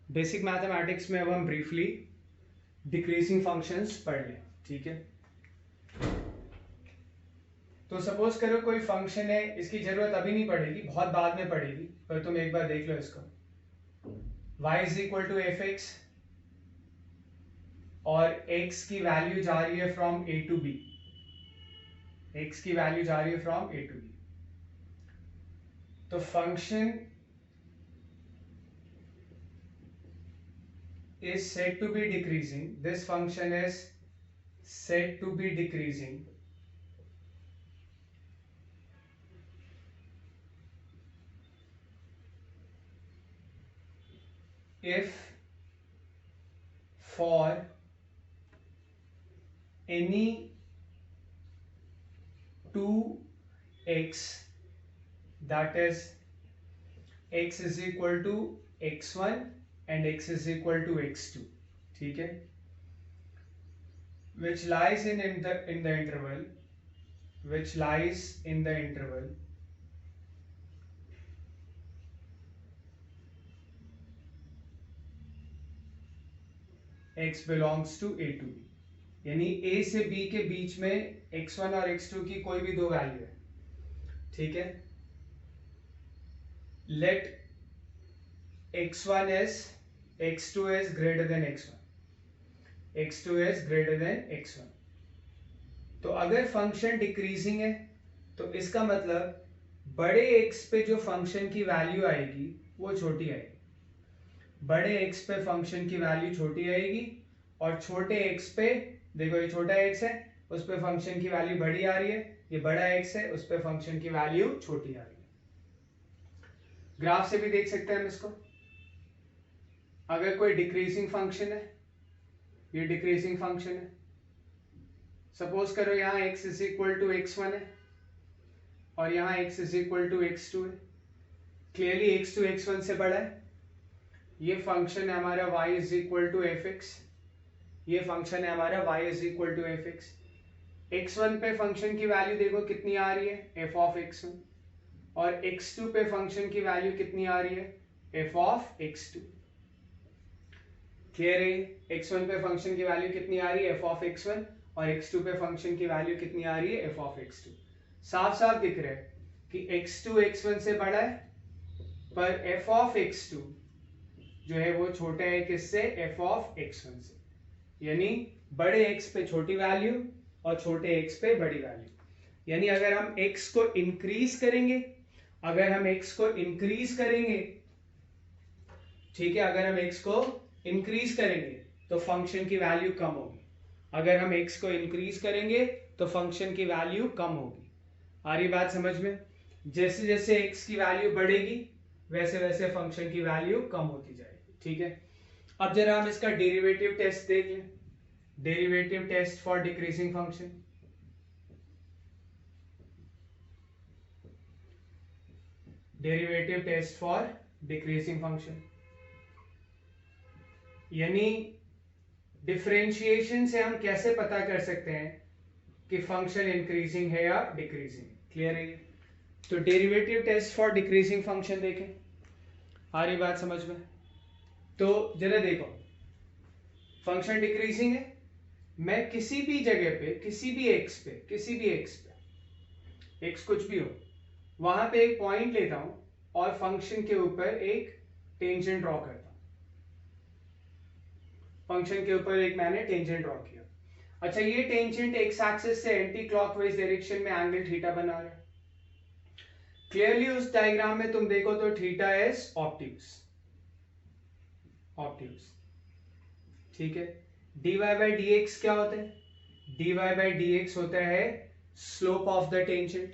Basic mathematics में अब हम ब्रीफली डिक्रीजिंग फंक्शंस पढ़ लें, ठीक है। तो सपोज करो कोई फंक्शन है, इसकी जरूरत अभी नहीं पड़ेगी, बहुत बाद में पड़ेगी, पर तुम एक बार देख लो इसको। y is equal to f x और x की वैल्यू जा रही है from a to b, x की वैल्यू जा रही है फ्रॉम a टू b। तो function is said to be decreasing, this function is said to be decreasing if for any 2x, that is x is equal to x1 and x is equal to x2, ठीक है, which lies in the interval, which lies in the interval x belongs to a to b, यानी a से b के बीच में x1 और x2 की कोई भी दो वैल्यू है, ठीक है। Let x1 is x2 is greater than x1, x2 is greater than x1। तो अगर फंक्शन डिक्रीजिंग है तो इसका मतलब बड़े x पे जो फंक्शन की वैल्यू आएगी वो छोटी आएगी, बड़े x पे फंक्शन की वैल्यू छोटी आएगी और छोटे x पे, देखो ये छोटा x है उस पे फंक्शन की वैल्यू बड़ी आ रही है, ये बड़ा x है उस पे फंक्शन की वैल्यू छोटी आ रही है। ग्राफ से भी देख सकते हैं हम इसको। अगर कोई डिक्रीजिंग फंक्शन है, ये डिक्रीजिंग फंक्शन है, सपोज करो यहाँ x is equal to x1 है और यहाँ x is equal to x2 है, क्लियरली x2 x1 से बड़ा है। ये फंक्शन है हमारा y is equal to f x, ये फंक्शन है हमारा y is equal to f x. x1 पे फंक्शन की वैल्यू देखो कितनी आ रही है, f ऑफ x1, और x2 पे फंक्शन की वैल्यू कितनी आ रही है, f ऑफ x2। क्लियर है, x1 पे फंक्शन की वैल्यू कितनी आ रही है, f ऑफ x1, और x2 पे फंक्शन की वैल्यू कितनी आ रही है, f ऑफ x2। साफ साफ दिख रहा है कि x2 x1 से बड़ा है, पर f ऑफ x2 जो है वो छोटा है किससे, f ऑफ x1 से, यानी बड़े x पे छोटी वैल्यू और छोटे x पे बड़ी वैल्यू। यानी अगर हम x को इंक्रीज करेंगे, अगर हम x को इंक्रीज करेंगे, ठीक है, अगर हम x को इंक्रीज करेंगे तो फंक्शन की वैल्यू कम होगी, अगर हम x को इंक्रीज करेंगे तो फंक्शन की वैल्यू कम होगी। आ रही बात समझ में? जैसे जैसे x की वैल्यू बढ़ेगी वैसे वैसे फंक्शन की वैल्यू कम होती जाएगी, ठीक है। अब जरा हम इसका डेरिवेटिव टेस्ट देख लें, derivative test for decreasing function. Derivative test for decreasing function, यानी डिफरेंशिएशन से हम कैसे पता कर सकते हैं कि फंक्शन इंक्रीजिंग है या डिक्रीजिंग। क्लियर है? तो derivative test for decreasing function देखें, आ रही बात समझ में? तो जरा देखो, फंक्शन डिक्रीजिंग है, मैं किसी भी जगह पे, किसी भी x पे, किसी भी x पे, x कुछ भी हो, वहां पे एक पॉइंट लेता हूं और फंक्शन के ऊपर एक टेंजेंट ड्रॉ करता हूं, फंक्शन के ऊपर एक मैंने टेंजेंट ड्रॉ किया। अच्छा, ये टेंजेंट एक्स एक्सिस से एंटी क्लॉकवाइज डायरेक्शन में एंगल थीटा बना रहा है। क्लियरली उस डायग्राम में तुम देखो तो थीटा इज ऑब्ट्यूज, ऑब्ट्यूज, ठीक है। dy बाई dx क्या होता है? dy बाई dx होता है slope of the tangent.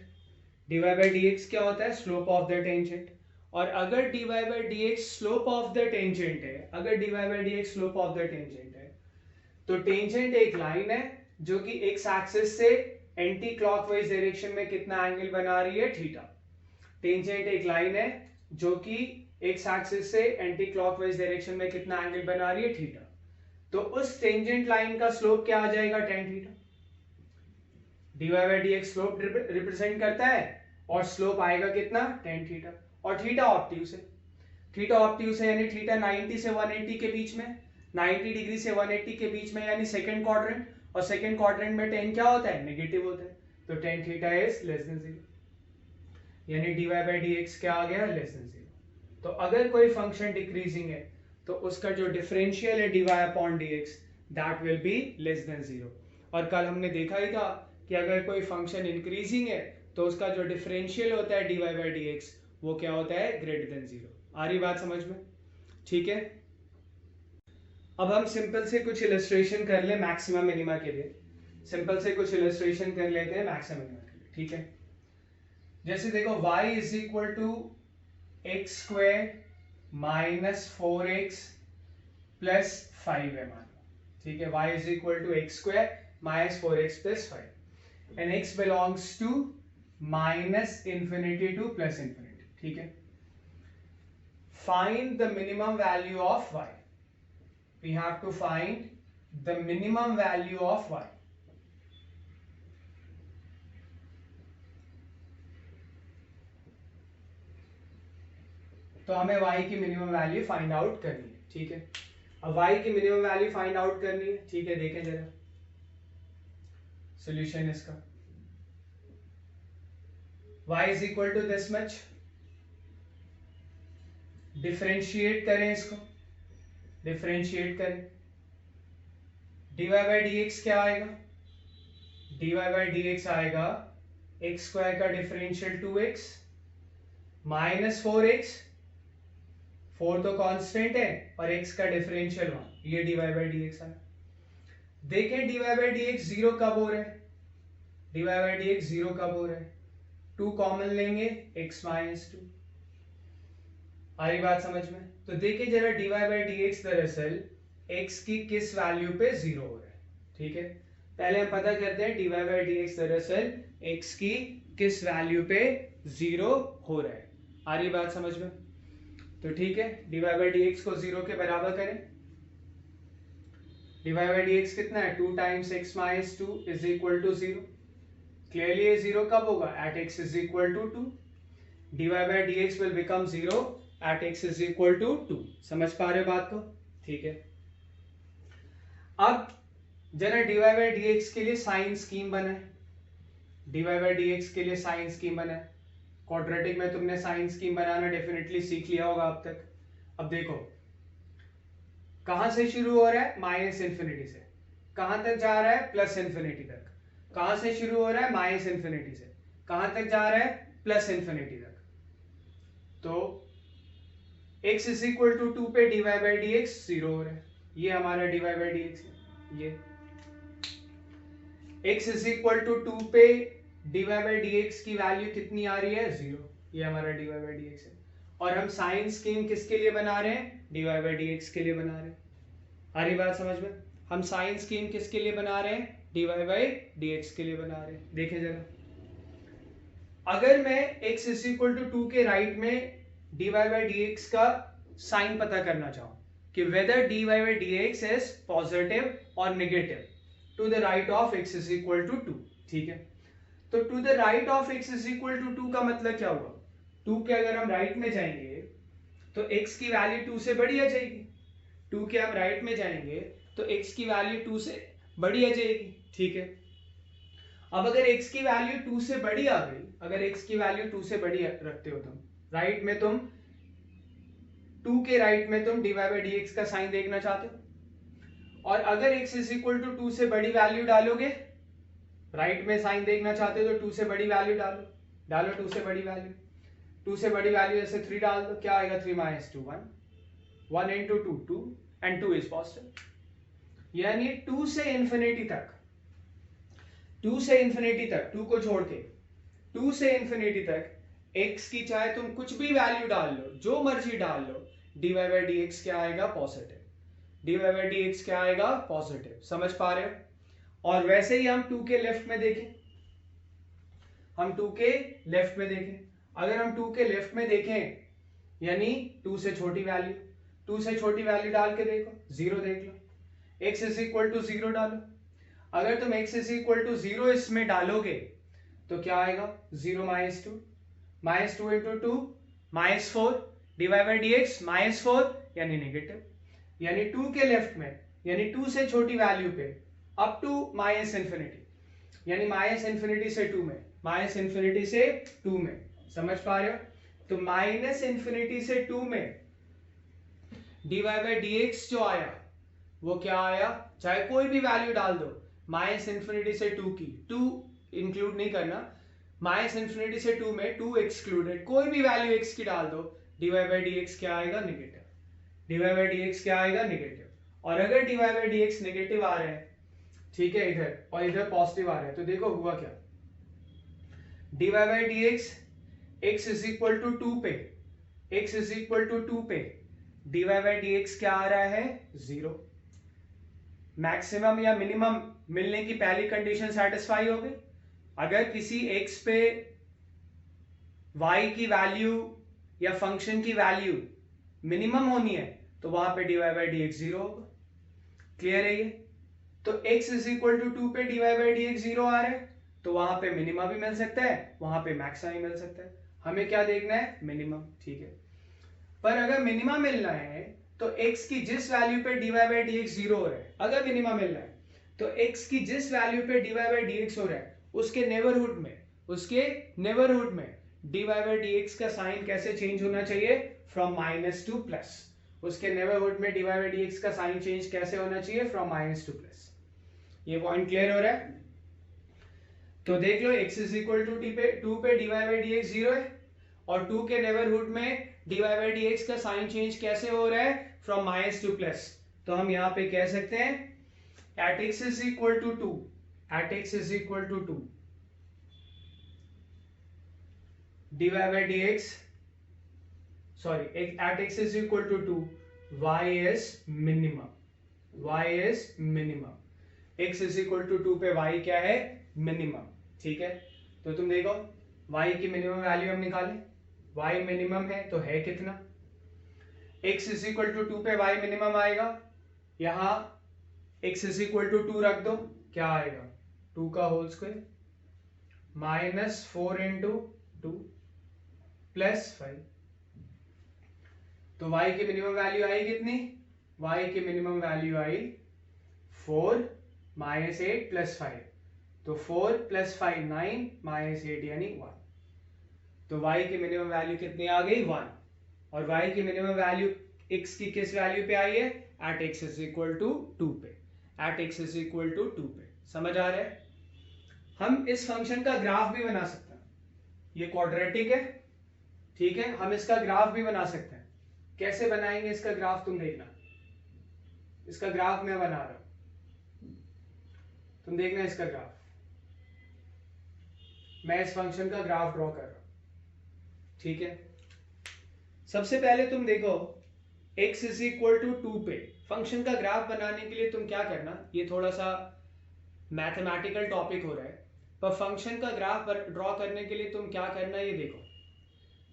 dy by dx क्या होता है? Slope of the tangent. और अगर dy by dx slope of the tangent है, अगर dy by dx slope of the tangent है, तो टेंजेंट एक लाइन है जो कि एक्स एक्सिस से एंटी क्लॉकवाइज डायरेक्शन में कितना एंगल बना रही है, थीटा। टेंजेंट एक लाइन है जो कि एक्स एक्सिस से एंटी क्लॉकवाइज डायरेक्शन में कितना एंगल बना रही है, थीटा। तो उस टेंजेंट लाइन का स्लोप क्या आ जाएगा, tan theta. dy by dx slope represent करता है और स्लोप आएगा कितना, tan थीटा, और थीटा ऑब्ट्यूज है। थीटा ऑब्ट्यूज है यानी थीटा 90 से 180 के बीच में, 90 डिग्री से 180 के बीच में यानी सेकंड क्वाड्रेंट, और सेकंड क्वाड्रेंट में टेन क्या होता है, नेगेटिव होता है, तो tan theta is less than 0 यानी dy बाई dx क्या आ गया, लेस देन 0। तो अगर कोई फंक्शन डिक्रीजिंग है तो उसका जो डिफरेंशियल है dy upon dx that will be less than 0। और कल हमने देखा ही था कि अगर कोई फंक्शन इंक्रीजिंग है तो उसका जो डिफरेंशियल होता है dy बाई dx वो क्या होता है, ग्रेटर देन 0। आ रही बात समझ में, ठीक है। अब हम सिंपल से कुछ इलस्ट्रेशन कर ले मैक्सिमा मिनिमा के लिए, सिंपल से कुछ इलस्ट्रेशन कर लेते हैं मैक्सिमा मिनिमा के लिए, ठीक है। जैसे देखो y is equal to x square minus 4x plus 5 है मान लो, ठीक है। y is equal to x square minus 4x plus 5 and x belongs to minus infinity to plus infinity, ठीक है। Find the minimum value of y. We have to find the minimum value of y. तो हमें y की minimum value find out करनी है, ठीक है। अब y की मिनिमम वैल्यू फाइंड आउट करनी है, ठीक है। देखें जरा सॉल्यूशन इसका, y is equal to this much, differentiate करें इसको, डिफरेंशिएट करें, dy बाई dx क्या आएगा, dy बाई dx आएगा एक्स स्क्वायर का डिफरेंशियल 2x माइनस 4x, 4 तो कांस्टेंट है और x का डिफरेंशियल 1, ये dy बाई dx है। देखें dy बाई dx 0 कब हो रहा है, dy बाई dx 0 कब हो रहा है, 2 कॉमन लेंगे x माइनस 2। आ रही बात समझ में, तो देखिए जरा dy बाई dx दरअसल x की किस वैल्यू पे 0 हो रहा है, ठीक है। पहले हम पता करते हैं dy बाई dx दरअसल x की किस वैल्यू पे 0 हो रहा है। आ रही बात समझ में, तो ठीक है, dy बाई dx को 0 के बराबर करें। dy बाई dx कितना है, 2 times x minus 2 is equal to 0। Clearly ये 0 कब होगा, at x is equal to 2। dy by dx will become 0 at x is equal to 2। समझ पा रहे हो बात को, ठीक है। अब जरा dy बाई dx के लिए साइन स्कीम बनाए, dy बाई dx के लिए साइन स्कीम बनाए। क्वाड्रेटिक में तुमने साइन स्कीम बनाना डेफिनेटली सीख लिया होगा अब तक। अब देखो कहां से शुरू हो रहा है, माइनस इंफिनिटी से, कहां तक जा रहा है, प्लस इंफिनिटी तक। कहां से शुरू हो रहा है, माइनस इंफिनिटी से, कहां तक जा रहा है, प्लस इंफिनिटी तक। तो x इज इक्वल टू 2 पे dy बाई dx 0 हो रहा है, ये हमारा dy बाई dx है। ये x इज इक्वल टू 2 पे dy बाई dx की वैल्यू कितनी आ रही है, 0, ये हमारा dy बाई dx है। और हम साइन स्कीम किसके लिए बना रहे हैं, dy बाई dx के लिए बना रहे हैं। आ रही बात समझ में, हम साइन स्कीम किसके लिए बना रहे हैं, dy बाई dx के लिए बना रहे हैं। देखें जरा, अगर मैं x इज इक्वल टू 2 के राइट में dy बाई dx का साइन पता करना चाहूं कि whether dy by dx is positive और negative to the right of x is equal to 2, ठीक है। तो to the right of x is equal to 2 का मतलब क्या हुआ, 2 के अगर हम राइट में जाएंगे तो x की वैल्यू 2 से बड़ी आ जाएगी, 2 के हम राइट में जाएंगे तो x की वैल्यू 2 से बड़ी आ जाएगी, ठीक है। अब अगर x की वैल्यू 2 से बड़ी आ गई, अगर x की वैल्यू 2 से बड़ी रखते हो तुम, राइट में तुम 2 के राइट में तुम dy बाई dx का साइन देखना चाहते हो, और अगर x इज इक्वल टू 2 से बड़ी वैल्यू डालोगे, राइट में साइन देखना चाहते हो तो 2 से बड़ी वैल्यू डालो 2 से बड़ी वैल्यू, 2 से बड़ी वैल्यू जैसे 3 डाल दो, क्या आएगा, 3 minus 2 1, 1 into 2 2 and 2 is positive. यानी 2 से इंफिनिटी तक, 2 से इंफिनिटी तक, 2 को छोड़ के 2 से इंफिनिटी तक x की चाहे तुम कुछ भी वैल्यू डाल लो, जो मर्जी डाल लो, dy बाई dx क्या आएगा, पॉजिटिव। dy बाई dx क्या आएगा, पॉजिटिव। समझ पा रहे हो। और वैसे ही हम 2 के लेफ्ट में देखें, हम 2 के लेफ्ट में देखें, अगर हम 2 के लेफ्ट में देखें यानी 2 से छोटी वैल्यू, 2 से छोटी वैल्यू डाल के देखो, 0 देख लो, x इज इक्वल टू 0 डालो। अगर तुम x इज इक्वल टू 0 इसमें डालोगे तो क्या आएगा, 0 minus 2 into 2 minus 4, dy by D x -4 यानी नेगेटिव, यानी 2 के लेफ्ट में, यानी 2 से छोटी वैल्यू पे अप टू माइनस इंफिनिटी, यानी माइनस इंफिनिटी से 2 में, माइनस इंफिनिटी से 2 में, समझ पा रहे हो? तो माइनस इंफिनिटी से 2 में dy बाई डी एक्स जो आया वो क्या आया, चाहे कोई भी वैल्यू डाल दो, माइनस इंफिनिटी से 2 की, 2 इंक्लूड नहीं करना, माइनस इंफिनिटी से 2 में 2 एक्सक्लूडेड, कोई भी वैल्यू x की डाल दो, dy बाई डी एक्स क्या आएगा, negative, dy by D X क्या आएगा, नेगेटिव। और अगर dy by D X negative आ रहे हैं, ठीक है, इधर और इधर पॉजिटिव आ रहा है, तो देखो हुआ क्या, dy by D x x is equal to 2 पे, x इज इक्वल टू 2 पे dy बाई डी एक्स क्या आ रहा है, 0। मैक्सिमम या मिनिमम मिलने की पहली कंडीशन सेटिस्फाई हो गई। अगर किसी x पे y की वैल्यू या फंक्शन की वैल्यू मिनिमम होनी है तो वहां पे dy बाई डी एक्स 0 होगा। क्लियर है ये? तो x इज इक्वल टू 2 पे dy बाई डी एक्स 0 आ रहा है, तो वहां पे मिनिमम भी मिल सकता है, वहां पे मैक्सिमम भी मिल सकता है। हमें क्या देखना है, मिनिमम, ठीक है। पर अगर मिनिमम मिलना है तो x की जिस वैल्यू पे dy बाई डी एक्स 0 हो रहा है, अगर मिनिमम मिलना है तो x की जिस वैल्यू पे dy बाई डी एक्स हो रहा है उसके नेबरहुड में dy बाई डी एक्स का साइन कैसे चेंज होना चाहिए, फ्रॉम माइनस टू प्लस। उसके नेबरहुड में dy बाई डी एक्स का साइन चेंज कैसे होना चाहिए, फ्रॉम माइनस टू प्लस। ये पॉइंट क्लियर हो रहा है? तो देख लो x इज इक्वल टू 2 पे dy बाई डी एक्स 0 है और 2 के नेबरहुड में dy बाई डी एक्स का साइन चेंज कैसे हो रहा है, फ्रॉम माइनस टू प्लस। तो हम यहां पे कह सकते हैं at x is equal to 2, at x is equal to 2 dy by dx, sorry, at x is equal to 2 y is minimum, y is minimum, x is equal to 2 पे y क्या है, मिनिमम, ठीक है। तो तुम देखो y की minimum value हम निकालें, y मिनिमम है तो है कितना, x is equal to 2 पे y मिनिमम आएगा, यहां x इज इक्वल टू 2 रख दो, क्या आएगा, 2 का होल स्क्वायर -4 इंटू 2 प्लस 5। तो y की मिनिमम वैल्यू आई कितनी, y की मिनिमम वैल्यू आई 4 -8 प्लस 5, तो 4 प्लस 5 9 -8 यानी 1। तो y की मिनिमम वैल्यू कितनी आ गई, 1। और y की मिनिमम वैल्यू x की किस वैल्यू पे आई है, at x is equal to 2 पे, at x is equal to 2 पे। समझ आ रहा है? हम इस फंक्शन का ग्राफ भी बना सकते हैं, ये क्वाड्रेटिक है, ठीक है, हम इसका ग्राफ भी बना सकते हैं। कैसे बनाएंगे इसका ग्राफ, तुम देखना, इसका ग्राफ मैं बना रहा हूं, तुम देखना इसका ग्राफ, मैं इस फंक्शन का ग्राफ ड्रॉ कर रहा हूं, ठीक है। सबसे पहले तुम देखो x इज इक्वल टू 2 पे फंक्शन का ग्राफ बनाने के लिए तुम क्या करना, ये थोड़ा सा मैथमेटिकल टॉपिक हो रहा है, पर फंक्शन का ग्राफ ड्रॉ करने के लिए तुम क्या करना, ये देखो,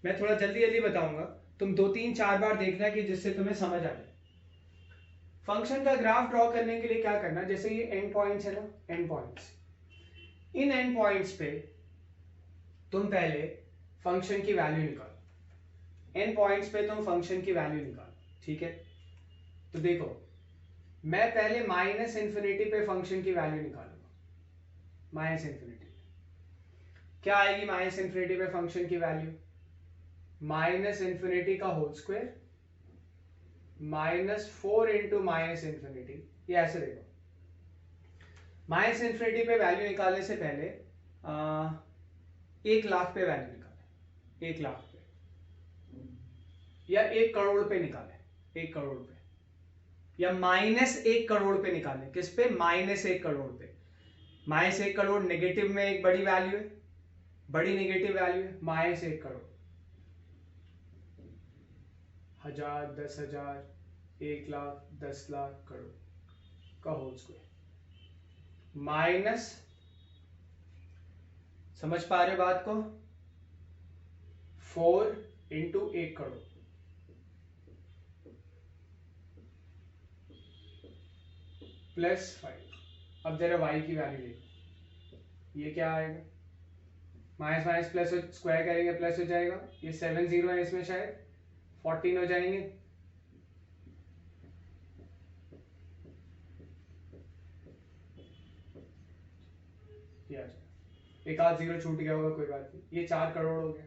मैं थोड़ा जल्दी जल्दी बताऊंगा, तुम 2-3-4 बार देखना कि जिससे तुम्हें समझ आ जाए। फंक्शन का ग्राफ ड्रॉ करने के लिए क्या करना, जैसे ये एंड पॉइंट्स है ना, and points, in and points पे तुम पहले फंक्शन की वैल्यू निकालो, एंड पॉइंट्स पे तुम फंक्शन की वैल्यू निकालो, ठीक है। तो देखो मैं पहले माइनस इंफिनिटी पे फंक्शन की वैल्यू निकालूंगा, माइनस इंफिनिटी क्या आएगी, माइनस इंफिनिटी पे फंक्शन की वैल्यू माइनस इंफिनिटी का whole square -4 into minus infinity. ये ऐसे देखो, माइनस इंफिनिटी पे वैल्यू निकालने से पहले 1 लाख पे वैल्यू निकाले, 1 लाख पे या 1 करोड़ पे निकाले, 1 करोड़ पे या -1 करोड़ पे निकाले, किस पे, -1 करोड़ पे। -1 करोड़ नेगेटिव में एक बड़ी वैल्यू है, बड़ी नेगेटिव वैल्यू है, -1 करोड़, 1000 10,000 1 लाख 10 लाख करोड़ का होल स्क्वायर माइनस, समझ पा रहे बात को, 4 इंटू 1 करोड़ प्लस 5। अब जरा y की वैल्यू देखो, ये क्या आएगा, माइनस माइनस प्लस स्क्वायर करेंगे प्लस हो जाएगा, ये 7 0 है इसमें शायद, 14 हो जाएंगे। एक आध जीरो छूट गया होगा, कोई बात नहीं। ये 4 करोड़ हो गया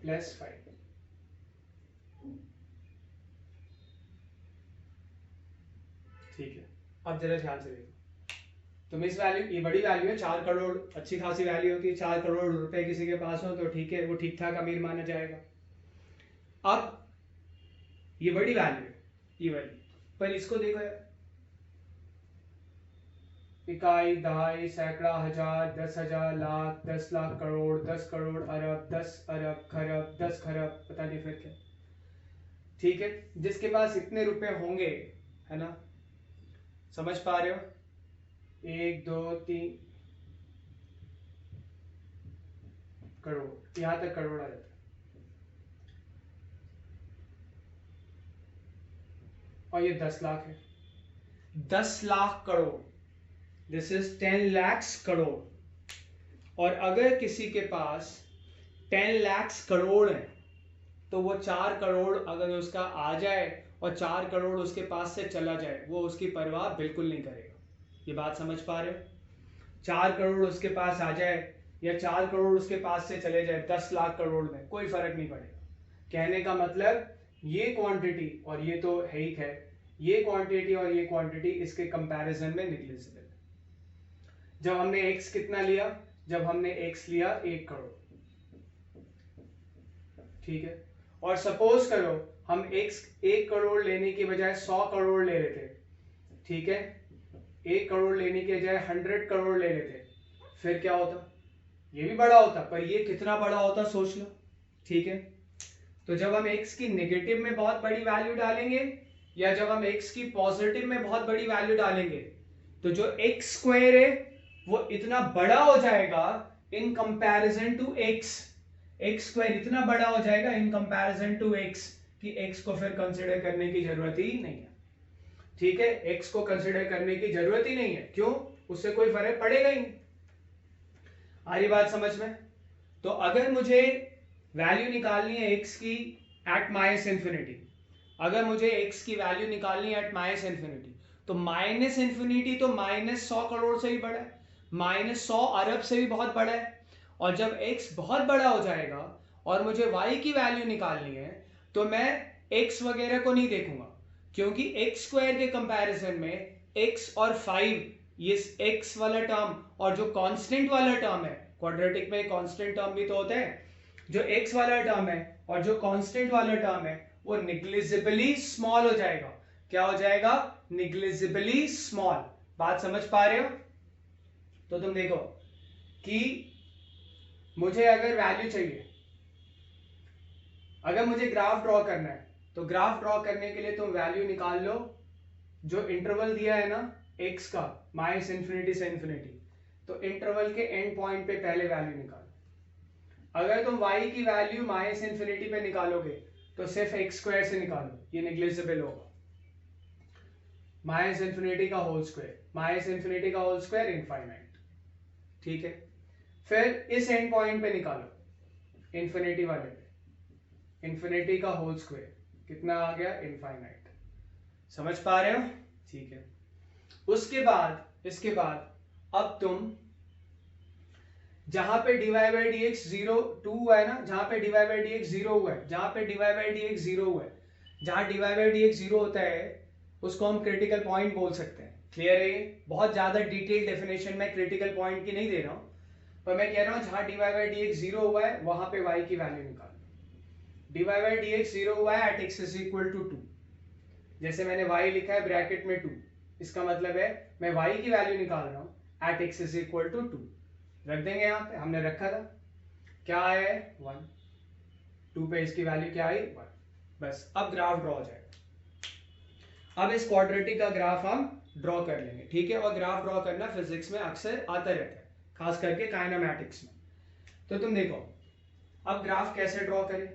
प्लस 5। ठीक है, अब जरा ध्यान से देखो। तुम इस वैल्यू, ये बड़ी वैल्यू है 4 करोड़, अच्छी खासी वैल्यू होती है। 4 करोड़ रुपए किसी के पास हो तो ठीक है, वो ठीक ठाक अमीर माना जाएगा। अब ये बड़ी वैल्यू है ये वाली, पर इसको देखो यार, इकाई, दहाई, सैकड़ा, हजार, 10,000, लाख, 10 लाख, करोड़, 10 करोड़, अरब, 10 अरब, खरब, 10 खरब, पता नहीं फिर क्या। ठीक है, जिसके पास इतने रुपए होंगे, है ना, समझ पा रहे हो, 1 2 3 करोड़, यहां तक करोड़ आ जाता है। और ये 10 लाख है, 10 lakh crore, this is 10 lakhs crore. और अगर किसी के पास 10 lakhs करोड़ है तो वो 4 करोड़ अगर उसका आ जाए और 4 करोड़ उसके पास से चला जाए, वो उसकी परवाह बिल्कुल नहीं करेगा। ये बात समझ पा रहे हो? 4 करोड़ उसके पास आ जाए या 4 करोड़ उसके पास से चले जाए 10 लाख करोड़ में, कोई फर्क नहीं पड़ेगा। कहने का मतलब, ये क्वांटिटी और ये तो है ही है, ये क्वांटिटी और ये क्वांटिटी इसके कंपैरिजन में निग्लिजिबल है। जब हमने x कितना लिया, जब हमने x लिया 1 करोड़, ठीक है, और सपोज करो हम x 1 करोड़ लेने की बजाय 100 करोड़ ले लेते, ठीक है, 1 करोड़ लेने की बजाय 100 करोड़ ले लेते, फिर क्या होता? ये भी बड़ा होता, पर ये कितना बड़ा होता सोच लो। ठीक है, तो जब हम x की नेगेटिव में बहुत बड़ी वैल्यू डालेंगे या जब हम x की पॉजिटिव में बहुत बड़ी वैल्यू डालेंगे, तो जो x स्क्वायर है वो इतना बड़ा हो जाएगा in comparison to x, x square इतना बड़ा हो जाएगा इन कंपैरिजन टू x कि x को फिर कंसीडर करने की जरूरत ही नहीं है। ठीक है, x को कंसीडर करने की जरूरत ही नहीं है, क्यों? उससे कोई फर्क पड़ेगा ही नहीं। आ रही बात समझ में? तो अगर मुझे वैल्यू निकालनी है x की एट माइनस इंफिनिटी, अगर मुझे x की वैल्यू निकालनी है एट माइनस इंफिनिटी, तो माइनस इंफिनिटी तो माइनस 100 करोड़ से भी बड़ा है, माइनस 100 अरब से भी बहुत बड़ा है। और जब x बहुत बड़ा हो जाएगा और मुझे y की वैल्यू निकालनी है, तो मैं x वगैरह को नहीं देखूंगा, क्योंकि x स्क्वायर के कंपैरिजन में x और 5, ये x वाला टर्म और जो कांस्टेंट वाला टर्म है, क्वाड्रेटिक में कांस्टेंट टर्म भी तो होता है, जो x वाला टर्म है और जो कांस्टेंट वाला टर्म है वो निग्लिजिबली स्मॉल हो जाएगा। क्या हो जाएगा? निग्लिजिबली स्मॉल। बात समझ पा रहे हो? तो तुम देखो कि मुझे अगर वैल्यू चाहिए, अगर मुझे ग्राफ ड्रॉ करना है, तो ग्राफ ड्रॉ करने के लिए तुम वैल्यू निकाल लो, जो इंटरवल दिया है ना x का माइनस इंफिनिटी से इंफिनिटी, तो इंटरवल के एंड पॉइंट पे पहले वैल्यू निकालो। अगर तुम y की वैल्यू माइनस इंफिनिटी पे निकालोगे तो सिर्फ x स्क्वायर से निकालो, ये निग्लिजिबल होगा। माइनस इंफिनिटी का होल स्क्वायर, माइनस इंफिनिटी का होल स्क्वायर इनफाइनाइट। ठीक है, फिर इस एंड पॉइंट पे निकालो इंफिनिटी वाले पे, इंफिनिटी का होल स्क्वायर कितना आ गया? इनफाइनाइट। समझ पा रहे हो? ठीक है, उसके बाद, इसके बाद अब तुम जहां पे dy बाई डी एक्स 2 हुआ है ना, जहां पे dy बाई डी एक्स 0 हुआ है, जहां पे dy बाई डी एक्स 0 हुआ है, जहां dy बाई डी एक्स 0 होता है उसको हम क्रिटिकल पॉइंट बोल सकते हैं। क्लियर है? बहुत ज्यादा डिटेल डेफिनेशन में क्रिटिकल पॉइंट की नहीं दे रहा हूं, पर मैं कह रहा हूं जहां dy बाई डी एक्स 0 हुआ है वहां पे y की वैल्यू निकालो। dy बाई डी एक्स 0 हुआ है at x is equal to 2, जैसे मैंने y लिखा है ब्रैकेट में 2, इसका मतलब है मैं y की वैल्यू निकाल रहा हूं at x is equal to 2। रख देंगे यहाँ पे, हमने रखा था, क्या आया है? 1। 2 पे इसकी वैल्यू क्या आई? 1। बस अब ग्राफ ड्रॉ हो जाएगा। अब इस क्वाड्रेटिक का ग्राफ हम ड्रॉ कर लेंगे, ठीक है? और ग्राफ ड्रॉ करना फिजिक्स में अक्सर आता रहता है, खास करके काइनेमैटिक्स में। तो तुम देखो अब ग्राफ कैसे ड्रॉ करें।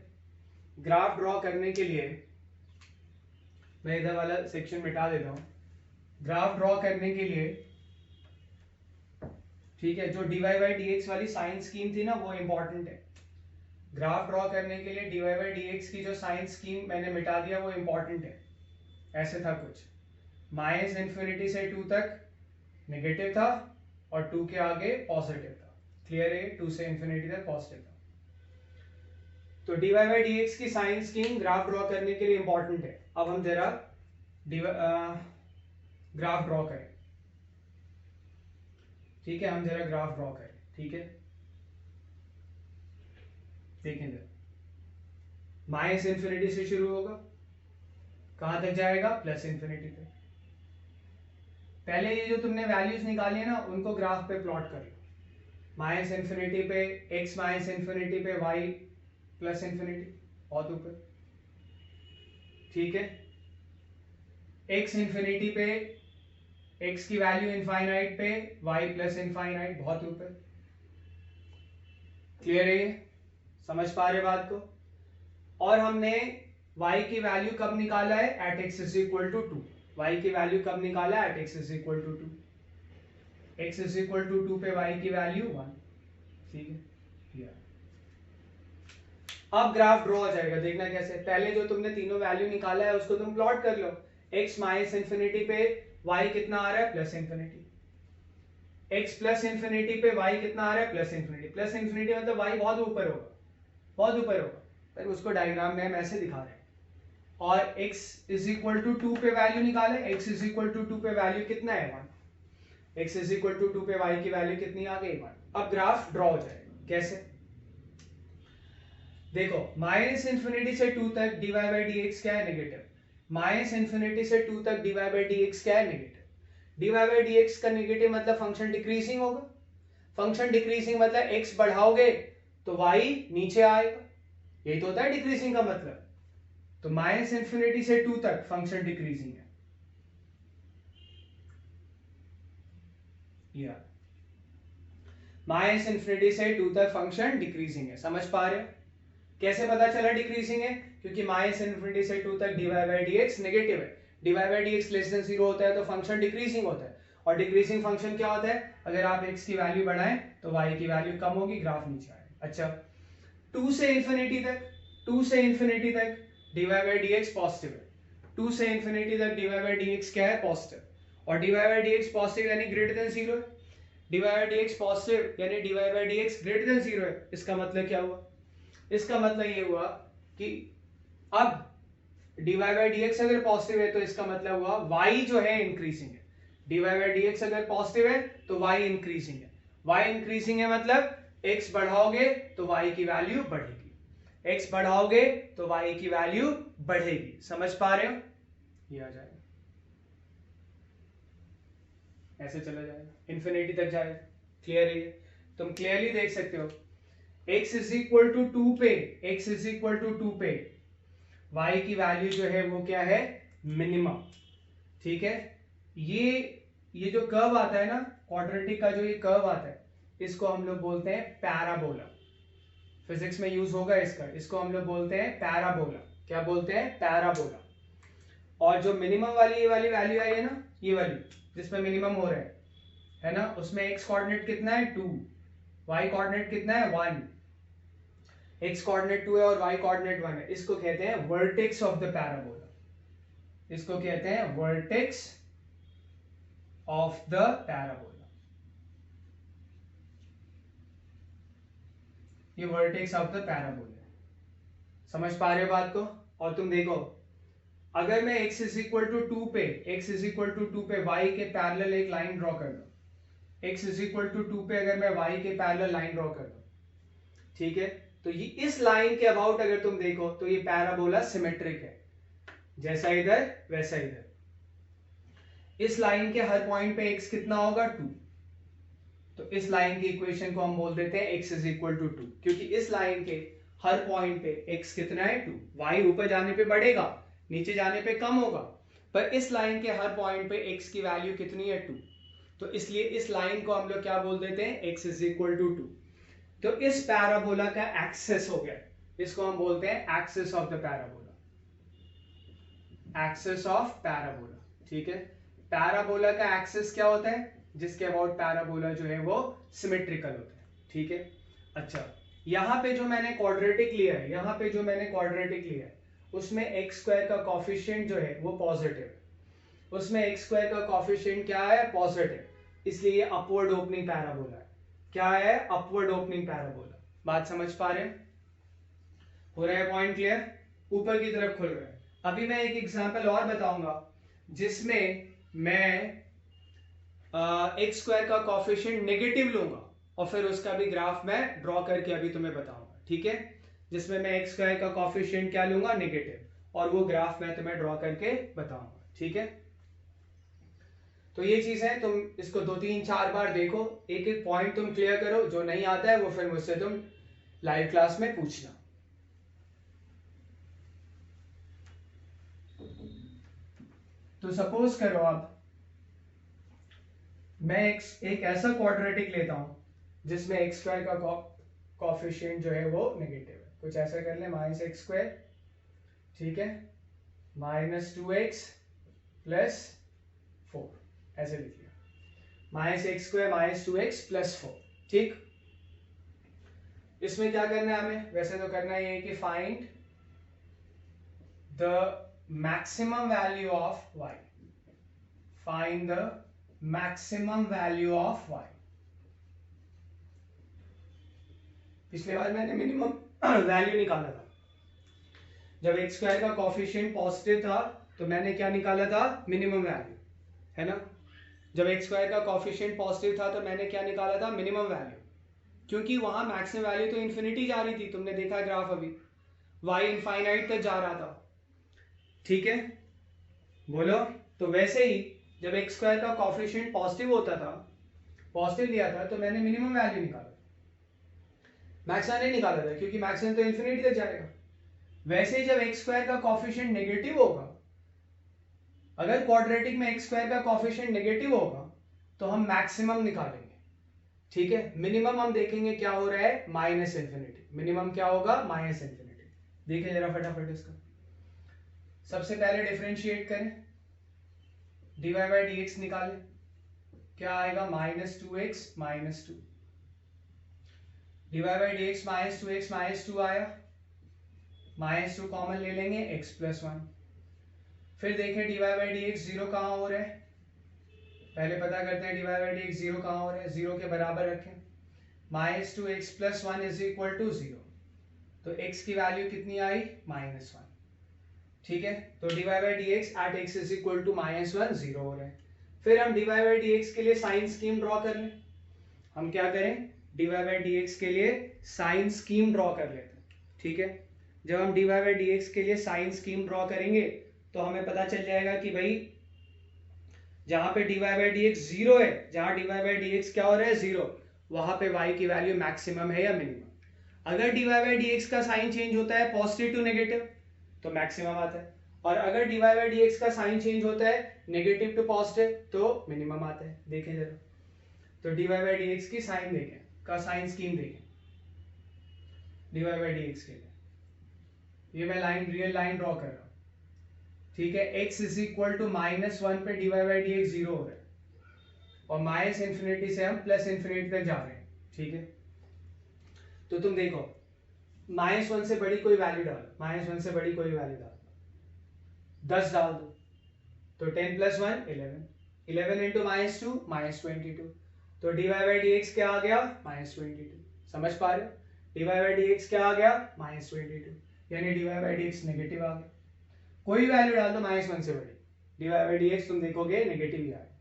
ग्राफ ड्रॉ करने के लिए मैं इधर वाला सेक्शन मिटा देता हूं। ग्राफ ड्रॉ करने के लिए, ठीक है, जो dy बाई डी एक्स वाली साइन स्कीम थी ना वो इंपॉर्टेंट है। ग्राफ ड्रॉ करने के लिए dy बाई dx की जो साइन स्कीम मैंने मिटा दिया वो इंपॉर्टेंट है। ऐसे था कुछ, माइनस इन्फिनिटी से 2 तक नेगेटिव था और 2 के आगे पॉजिटिव था। क्लियर है? 2 से इन्फिनिटी तक पॉजिटिव था। तो dy बाई dx की साइन स्कीम ग्राफ ड्रॉ करने के लिए इंपॉर्टेंट है। अब हम जरा ग्राफ ड्रॉ करें। ठीक है, हम जरा ग्राफ ड्रॉ करें। ठीक है, देखेंगे माइनस इन्फिनिटी से शुरू होगा, कहां तक जाएगा? प्लस इन्फिनिटी पे। पहले ये जो तुमने वैल्यूज निकाली है ना उनको ग्राफ पे प्लॉट कर लो। माइनस इन्फिनिटी पे x, माइनस इन्फिनिटी पे y, प्लस इन्फिनिटी बहुत ऊपर। ठीक है, x इन्फिनिटी पे x की वैल्यू इनफाइनाइट पे y प्लस इनफाइनाइट बहुत ऊपर। क्लियर है? ये समझ पा रहे बात को? और हमने y की वैल्यू कब निकाला है? At x is equal to 2। y की वैल्यू कब निकाला है? At x is equal to 2। x is equal to 2 पे y की वैल्यू 1। ठीक है, अब ग्राफ ड्रॉ हो जाएगा। देखना कैसे, पहले जो तुमने तीनों वैल्यू निकाला है उसको तुम प्लॉट कर लो। x माइनस इन्फिनिटी पे y कितना आ रहा है? Plus infinity. x plus infinity पे y कितना आ रहा है? Plus infinity. प्लस इन्फिनिटी मतलब y बहुत ऊपर होगा, बहुत ऊपर होगा, पर उसको डायग्राम में हम ऐसे दिखा रहे हैं। और x इज इक्वल टू 2 पे वैल्यू निकाले। x इज इक्वल टू 2 पे वैल्यू कितना है? 1। x इज इक्वल टू 2 पे y की वैल्यू कितनी आ गई? 1। अब ग्राफ ड्रॉ हो जाएगा। कैसे? देखो, माइनस इन्फिनिटी से 2 तक dy बाई dx क्या है? नेगेटिव। माइनस इन्फिनिटी से 2 तक dy बाई dx क्या है? नेगेटिव। dy बाई dx का नेगेटिव मतलब फंक्शन डिक्रीजिंग होगा। फंक्शन डिक्रीजिंग मतलब x बढ़ाओगे तो y नीचे आएगा, यही तो होता है डिक्रीजिंग का मतलब। तो माइनस इन्फिनिटी से 2 तक फंक्शन डिक्रीजिंग है। या माइनस इन्फिनिटी से 2 तक फंक्शन डिक्रीजिंग है। समझ पा रहे हो? कैसे पता चला डिक्रीजिंग है? क्योंकि माइनस इन्फिनिटी से 2 तक dy बाई dx नेगेटिव है। dy by dx less than 0 होता है तो फंक्शन डिक्रीजिंग होता है। और डिक्रीजिंग फंक्शन क्या होता है? अगर आप x की वैल्यू बढ़ाएं तो y की वैल्यू कम होगी, ग्राफ नीचे आएगा। अच्छा, 2 से इन्फिनिटी तक, 2 से इन्फिनिटी तक dy बाई dx पॉजिटिव है। 2 से इन्फिनिटी तक dy बाई dx क्या है? पॉजिटिव। और dy बाई dx पॉजिटिव यानी ग्रेटर देन 0 है। dy बाई dx पॉजिटिव यानी dy by dx greater than 0 है। इसका मतलब क्या हुआ? इसका मतलब ये हुआ कि अब dy बाई dx अगर पॉजिटिव है तो इसका मतलब हुआ y जो है इंक्रीजिंग है। dy बाई dx अगर पॉजिटिव है तो y इंक्रीजिंग है। y इंक्रीजिंग है मतलब x बढ़ाओगे तो y की वैल्यू बढ़ेगी, x बढ़ाओगे तो y की वैल्यू बढ़ेगी। समझ पा रहे हो? ये आ जाएगा, ऐसे चला जाएगा, इन्फिनिटी तक जाएगा। क्लियर है? तुम क्लियरली देख सकते हो x इज इक्वल टू 2 पे, x इज इक्वल टू 2 पे y की वैल्यू जो है वो क्या है? मिनिमम। ठीक है, ये जो कर्व आता है ना क्वाड्रेटिक का, जो ये कर्व आता है इसको हम लोग बोलते हैं पैराबोला। फिजिक्स में यूज होगा इसका, इसको हम लोग बोलते हैं पैराबोला। क्या बोलते हैं? पैराबोला। और जो मिनिमम वाली ये वाली वैल्यू आई है ना, ये वाली जिसमें मिनिमम हो रहा है ना, उसमें x कोऑर्डिनेट कितना है? 2, y कोऑर्डिनेट कितना है? 1। x कोऑर्डिनेट 2 है और y कोऑर्डिनेट 1 है। इसको कहते हैं वर्टेक्स ऑफ द पैराबोला। इसको कहते हैं वर्टेक्स ऑफ द पैराबोला। ये वर्टेक्स ऑफ द पैराबोला। समझ पा रहे हो बात को? और तुम देखो, अगर मैं x इज इक्वल टू 2 पे, x इज इक्वल टू 2 पे y के पैरेलल एक लाइन ड्रॉ कर दो, x इज इक्वल टू 2 पे अगर मैं y के पैरेलल लाइन ड्रॉ कर दो, ठीक है, तो ये इस लाइन के अबाउट अगर तुम देखो तो ये पैराबोला सिमेट्रिक है, जैसा इधर वैसा इधर। इस लाइन के हर पॉइंट पे x कितना होगा? 2। तो इस लाइन की इक्वेशन को हम बोल देते हैं x इज इक्वल टू 2, क्योंकि इस लाइन के हर पॉइंट पे x कितना है? 2। y ऊपर जाने पे बढ़ेगा, नीचे जाने पे कम होगा, पर इस लाइन के हर पॉइंट पे x की वैल्यू कितनी है? 2। तो इसलिए इस लाइन को हम लोग क्या बोल देते हैं? x is equal to 2। तो इस पैराबोला का एक्सेस हो गया, इसको हम बोलते हैं axis of the parabola, axis of parabola. ठीक है, पैराबोला का एक्सेस क्या होता है? जिसके अबाउट पैराबोला जो है वो सिमेट्रिकल होता है। ठीक है, अच्छा, यहाँ पे जो मैंने क्वाड्रेटिक लिया है, यहाँ पे जो मैंने क्वाड्रेटिक लिया है उसमें एक्स स्क्वायर का कॉफिशिएंट जो है वो पॉजिटिव है, उसमें एक्स स्क्वायर का कॉफिशिएंट क्या है, पॉजिटिव, इसलिए ये अपवर्ड ओपनिंग पैराबोला है। क्या है, अपवर्ड ओपनिंग पैराबोला। बात समझ पा रहे हैं, हो रहा है पॉइंट क्लियर, ऊपर की तरफ खुल रहा है। अभी मैं एक एग्जांपल और बताऊंगा जिसमें मैं एक्स स्क्वायर का कॉफिशिएंट नेगेटिव लूंगा और फिर उसका भी ग्राफ मैं ड्रॉ करके अभी तुम्हें बताऊंगा, ठीक है, जिसमें मैं एक्स स्क्वायर का कॉफिशिएंट क्या लूंगा, नेगेटिव, और वो ग्राफ मैं तुम्हें ड्रॉ करके बताऊंगा, ठीक है। तो ये चीज है, तुम इसको 2-3-4 बार देखो, एक एक पॉइंट तुम क्लियर करो, जो नहीं आता है वो फिर मुझसे तुम लाइव क्लास में पूछना। तो सपोज करो आप, मैं एक ऐसा क्वाड्रेटिक लेता हूं जिसमें एक्स स्क्वायर का कॉफिशिएंट जो है वो नेगेटिव है, कुछ ऐसा कर ले, माइनस एक्स स्क्वायर, ठीक है, माइनस 2x प्लस 4, ऐसे लिख लिया, minus x square minus 2x plus 4, ठीक। इसमें क्या करना है हमें, वैसे तो करना ये है कि find the maximum value of y, find the maximum value of y। पिछले बार मैंने मिनिमम वैल्यू निकाला था, जब एक्स स्क्वायर का कॉफिशिएंट पॉजिटिव था तो मैंने क्या निकाला था, मिनिमम वैल्यू, है ना। जब एक्स स्क्वायर का कॉफिशिएंट पॉजिटिव था तो मैंने क्या निकाला था, मिनिमम वैल्यू, क्योंकि वहां मैक्सिमम वैल्यू तो इन्फिनिटी जा रही थी, तुमने देखा ग्राफ अभी, y इनफाइनाइट तक जा रहा था, ठीक है, बोलो। तो वैसे ही जब एक्स स्क्वायर का कॉफिशिएंट पॉजिटिव होता था, पॉजिटिव लिया था, तो मैंने मिनिमम वैल्यू निकाला, मैक्सिमम नहीं निकाला था, क्योंकि मैक्सिमम तो इन्फिनिटी तक जाएगा। वैसे ही जब एक्स स्क्वायर का कॉफिशिएंट नेगेटिव होगा, अगर क्वाड्रेटिक में एक्स स्क्वायर का कॉफिशिएंट नेगेटिव होगा तो हम मैक्सिमम निकालेंगे, ठीक है। मिनिमम हम देखेंगे क्या हो रहा है, माइनस इन्फिनिटी, मिनिमम क्या होगा, माइनस इन्फिनिटी। देखिए जरा फटाफट इसका, सबसे पहले डिफरेंशिएट करें, dy बाई dx निकालें, क्या आएगा, minus 2x minus 2, dy by dx minus 2x minus 2 आया, माइनस 2 कॉमन ले लेंगे, x प्लस 1। फिर देखें dy बाई dx जीरो कहां हो रहा है, पहले पता करते हैं dy बाई dx जीरो कहां हो रहा है, जीरो के बराबर रखें, minus 2x plus 1 is equal to 0, तो x की वैल्यू कितनी आई, माइनस 1, ठीक है। तो dy by dx at x is equal to minus 1 zero हो रहा है। फिर हम dy बाई dx के लिए साइन स्कीम ड्रॉ कर लें, हम क्या करें, dy बाई dx के लिए साइन स्कीम ड्रॉ कर लेते हैं, ठीक है। जब हम dy बाई dx के लिए साइन स्कीम ड्रॉ करेंगे तो हमें पता चल जाएगा कि भाई जहां पे dy बाई dx जीरो है, जहां dy बाई dx क्या हो रहा है, जीरो, वहां पे y की वैल्यू मैक्सिमम है या मिनिमम। अगर dy बाई dx का साइन चेंज होता है पॉजिटिव टू नेगेटिव तो मैक्सिमम आता है, और अगर dy बाई dx का साइन चेंज होता है नेगेटिव टू पॉजिटिव तो मिनिमम आता है। देखें जरा, तो dy बाई dx की साइन देखें, का साइन स्कीम देखें, dy बाई dx के लिए ये मैं लाइन, रियल लाइन ड्रॉ कर रहा हूं, ठीक है। x is equal to minus 1 पे dy बाई dx जीरो हो रहा है और माइनस इंफिनिटी से हम प्लस इंफिनिटी तक जा रहे हैं, ठीक है। तो तुम देखो, माइनस 1 से बड़ी कोई वैल्यू डालो, माइनस 1 से बड़ी कोई वैल्यू डालो, 10 डाल दो, तो 10 प्लस 1 11, 11 इंटू माइनस 2 माइनस 22, तो dy बाई dx क्या आ गया, माइनस 22। समझ पा रहे हो, dy बाई dx क्या आ गया, माइनस 22, यानी dy बाई dx नेगेटिव आ गया। कोई वैल्यू डाल दो माइनस 1 से बड़ी, dy बाई dx तुम देखोगे नेगेटिव ही आएगा।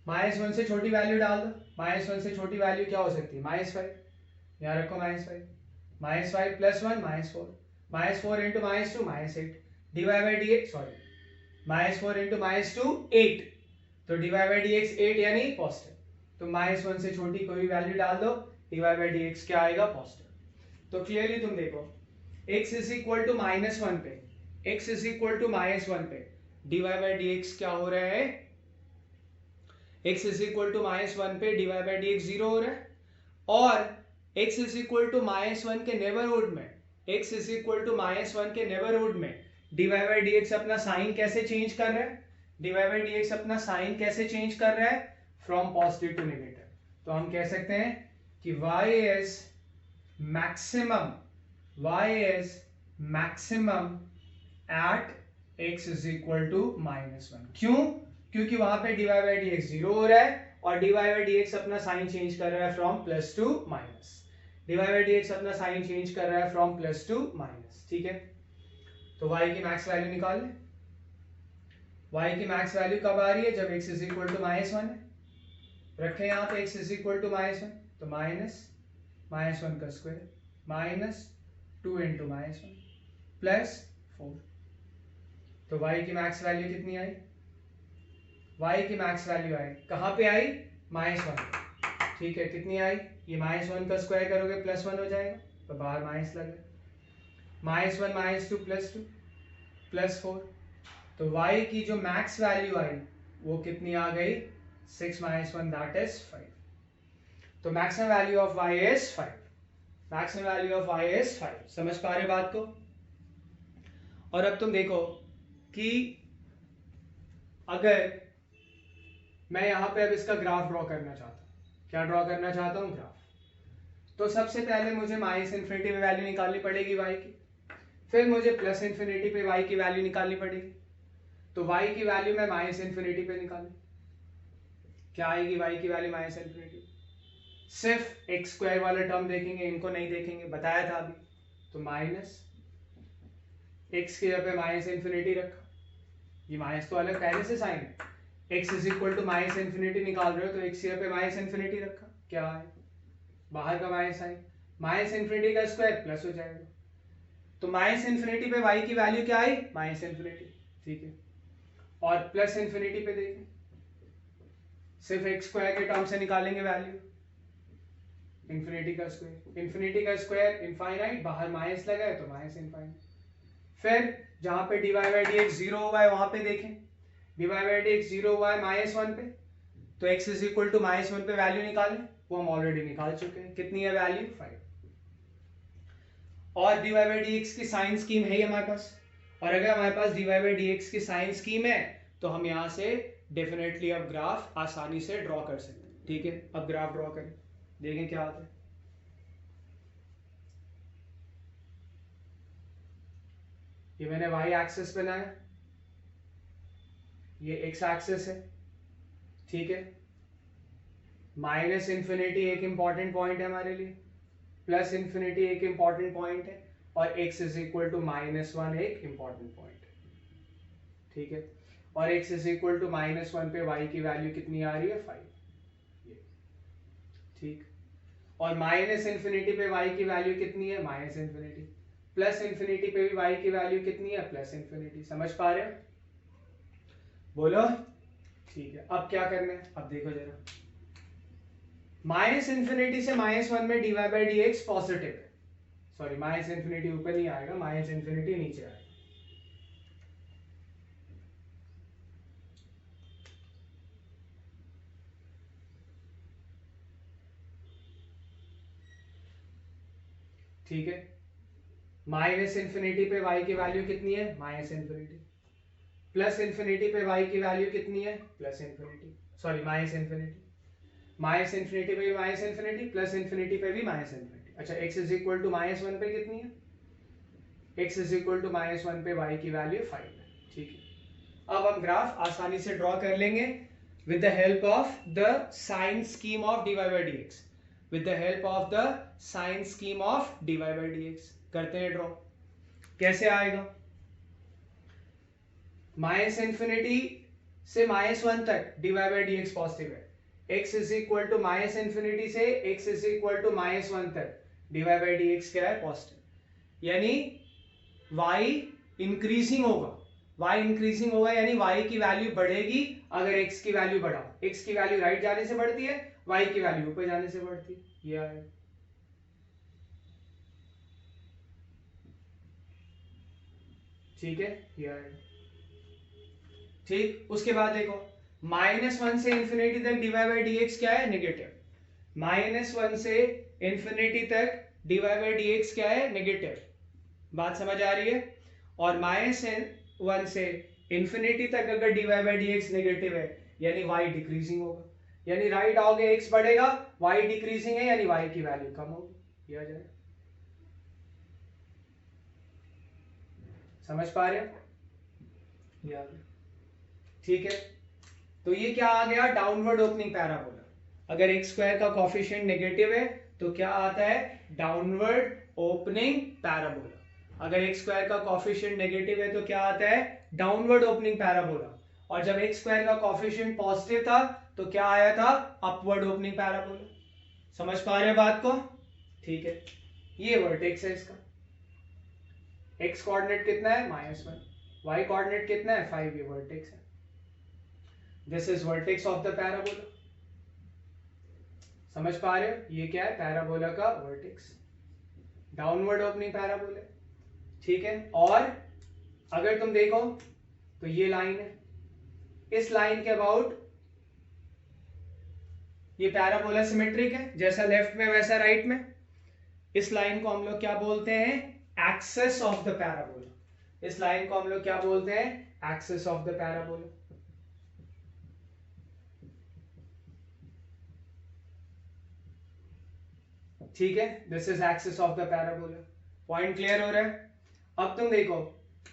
माइनस 1 से छोटी वैल्यू डाल दो, माइनस 1 से छोटी वैल्यू क्या हो सकती है, माइनस 5, यहाँ रखो minus 5, minus 5 plus 1 minus 4, minus 4 into minus 2 minus 8, dy by dx sorry minus 4 into minus 2 8, तो dy बाई dx 8 यानी पॉजिटिव, तो माइनस 1 से छोटी कोई वैल्यू डाल दो, dy बाई dx क्या आएगा, पॉजिटिव। तो क्लियरली तुम देखो, x is equal to minus 1 पे, x is equal to minus 1 पे dy बाई dx क्या हो रहा है, x is equal to minus 1 पे dy बाई dx जीरो हो रहा है, और x is equal to minus 1 के नेबरहुड में, x is equal to minus 1 के नेबरहुड में dy बाई dx अपना साइन कैसे चेंज कर रहा है, dy बाई dx अपना साइन कैसे चेंज कर रहा है, फ्रॉम पॉजिटिव टू नेगेटिव। तो हम कह सकते हैं कि y is maximum, y is maximum at x is equal to -1। क्यों? क्योंकि वहां पे dy by dx 0 हो रहा है और dy by dx अपना साइन चेंज कर रहा है from plus two minus. dy by dx अपना साइन चेंज कर रहा है फ्रॉम प्लस टू माइनस। ठीक है, तो y की मैक्स वैल्यू निकाल ले। y की मैक्स वैल्यू कब आ रही है? जब x इज इक्वल टू -1 है। रखें यहाँ पे x इज इक्वल टू -1, तो -1 का स्क्वायर -2 इंटू -1 प्लस 4। तो y की मैक्स वैल्यू कितनी आई? y की मैक्स वैल्यू आई कहाँ पे आई? -1। ठीक है, कितनी आई? ये -1 का स्क्वायर करोगे +1 हो जाएगा, तो बाहर माइनस लगे। -1 -2 +2 +4। तो y की जो मैक्स वैल्यू आई वो कितनी आ गई? 6 - 1 दैट इज 5। तो maximum value of y is 5। Maximum value of y is 5। समझ पा रहे बात को? और अब तुम देखो कि अगर मैं यहां पे अब इसका ग्राफ ड्रॉ करना चाहता हूं, क्या ड्रॉ करना चाहता हूं? ग्राफ। तो सबसे पहले मुझे -∞ पे वैल्यू निकालनी पड़ेगी y की, फिर मुझे +∞ पे y की वैल्यू निकालनी पड़ेगी। तो y की वैल्यू मैं -∞ पे निकालूं, क्या आएगी y की वैल्यू -∞? सिर्फ x स्क्वायर वाला टर्म देखेंगे, इनको नहीं देखेंगे, बताया था अभी। तो माइनस x की जगह पे -∞ रखा, ये माइनस तो अलग पहले से साइन है। x इज इक्वल टू -∞ निकाल रहे हो तो x की जगह पे -∞ रखा, क्या है? बाहर का माइनस साइन, -∞ का स्क्वायर प्लस हो जाएगा। तो -∞ पे y की वैल्यू क्या आई? -∞। ठीक है, और +∞ पे देखें, सिर्फ x स्क्वायर के टर्म से निकालेंगे वैल्यू, इन्फिनिटी का स्क्वायर इनफाइनाइट, बाहर माइनस लगा है तो -∞। फिर जहां पे dy by dx 0 हुआ है वहां पे देखें, dy by dx 0 हुआ है -1 पे, तो x इज इक्वल टू -1 पे वैल्यू निकालें, वो हम ऑलरेडी निकाल चुके हैं। कितनी है वैल्यू? 5। और dy by dx की साइन स्कीम है हमारे पास, और अगर हमारे पास dy by dx की साइन स्कीम है तो हम यहां से डेफिनेटली अब ग्राफ आसानी से ड्रॉ कर सकते हैं। ठीक है, अब ग्राफ ड्रॉ करें, देखें क्या आता है। ये मैंने y एक्सिस बनाया, ये x एक्सिस है। ठीक है, -∞ एक इंपॉर्टेंट पॉइंट है हमारे लिए, +∞ एक इंपॉर्टेंट पॉइंट है, और x इज इक्वल टू -1 एक इंपॉर्टेंट पॉइंट है। ठीक है, और x इज इक्वल टू -1 पे y की वैल्यू कितनी आ रही है? 5। ठीक, और -∞ पे y की वैल्यू कितनी है? -∞। +∞ पे भी y की वैल्यू कितनी है? +∞। समझ पा रहे हो? बोलो। ठीक है, अब क्या करना है? अब देखो जरा, -∞ से -1 में dy by dx पॉजिटिव है, सॉरी -∞ ऊपर नहीं आएगा, -∞ नीचे आएगा। ठीक है, -∞ पे y की वैल्यू कितनी है? -∞। +∞ पे y की वैल्यू कितनी है? +∞, सॉरी -∞। -∞ पे भी -∞, +∞ पे भी -∞। अच्छा, x इज इक्वल टू -1 पे कितनी है? x इज इक्वल टू -1 पे y की वैल्यू 5 है। ठीक है, अब हम ग्राफ आसानी से ड्रॉ कर लेंगे with the help of the sign scheme of dy by dx। With the help of the sign scheme of dy by dx करते हैं ड्रॉ। कैसे आएगा? -∞ से -1 तक dy by dx पॉजिटिव है, x इज इक्वल टू -∞ से x is equal to -1 तक dy by dx क्या है? पॉजिटिव। यानी y इंक्रीजिंग होगा, y इंक्रीजिंग होगा यानी y की वैल्यू बढ़ेगी अगर x की वैल्यू बढ़ाओ। x की वैल्यू राइट जाने से बढ़ती है, y की वैल्यू ऊपर जाने से बढ़ती है। ये आएगा। ठीक है, ये आएगा। ठीक, उसके बाद देखो, -1 से ∞ तक dy by dx क्या है? नेगेटिव। -1 से ∞ तक dy by dx क्या है? नेगेटिव। बात समझ आ रही है? और -1 से ∞ तक अगर dy by dx नेगेटिव है यानी y डिक्रीजिंग होगा, यानी राइट आओगे x बढ़ेगा, y डिक्रीजिंग है यानी y की वैल्यू कम होगी। ये आ जाएगा। समझ पा रहे हो? ये ठीक है, तो ये क्या आ गया, डाउनवर्ड ओपनिंग पैराबोला। अगर एक्स स्क्वायर का कॉफिशिएंट नेगेटिव है तो क्या आता है, डाउनवर्ड ओपनिंग पैराबोला। अगर एक्स स्क्वायर का कॉफिशिएंट नेगेटिव है तो क्या आता है, डाउनवर्ड ओपनिंग पैराबोला। और जब एक्स स्क्वायर का कॉफिशिएंट पॉजिटिव था तो क्या आया था, अपवर्ड ओपनिंग पैराबोला। समझ पा रहे हो बात को? ठीक है, ये वर्टेक्स है इसका। एक्स कोऑर्डिनेट कितना है, -1, वाई कोऑर्डिनेट कितना है 5, ये वर्टेक्स है। This is vertex of the parabola. समझ पा रहे हो, ये क्या है, पैराबोला का वर्टेक्स, डाउनवर्ड ओपनिंग पैराबोला। ठीक है, और अगर तुम देखो तो ये लाइन है, इस लाइन के अबाउट ये पैराबोला सिमेट्रिक है, जैसा लेफ्ट में वैसा राइट में। इस लाइन को हम लोग क्या बोलते हैं, एक्सेस ऑफ द पैराबोला। इस लाइन को हम लोग क्या बोलते हैं, एक्सेस ऑफ द पैराबोला। ठीक है, this is axis of the parabola. Point clear हो रहा है? अब तुम देखो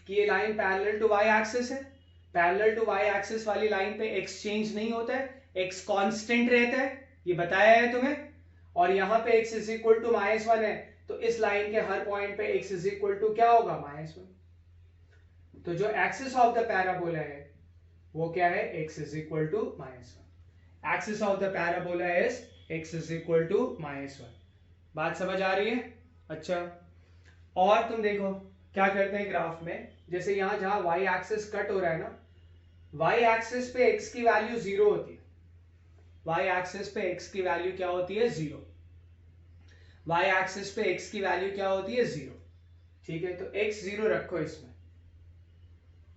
कि ये line parallel to y axis है। पैरेलल टू वाई एक्सिस वाली लाइन पे एक्स चेंज नहीं होता है, एक्स कांस्टेंट रहता है, ये बताया है तुम्हें। और यहां पे x इज इक्वल टू -1 है, तो इस लाइन के हर पॉइंट पे x इज इक्वल टू क्या होगा, -1। तो जो एक्सिस ऑफ द पैराबोला है वो क्या है, x is equal to -1। Axis of the parabola is x is equal to -1। बात समझ आ रही है? अच्छा, और तुम देखो क्या करते हैं ग्राफ में, जैसे यहां जहां y एक्सिस कट हो रहा है ना, y एक्सिस पे x की वैल्यू 0 होती है। y एक्सिस पे x की वैल्यू क्या होती है, 0। y एक्सिस पे x की वैल्यू क्या होती है, 0। ठीक है, तो x 0 रखो इसमें,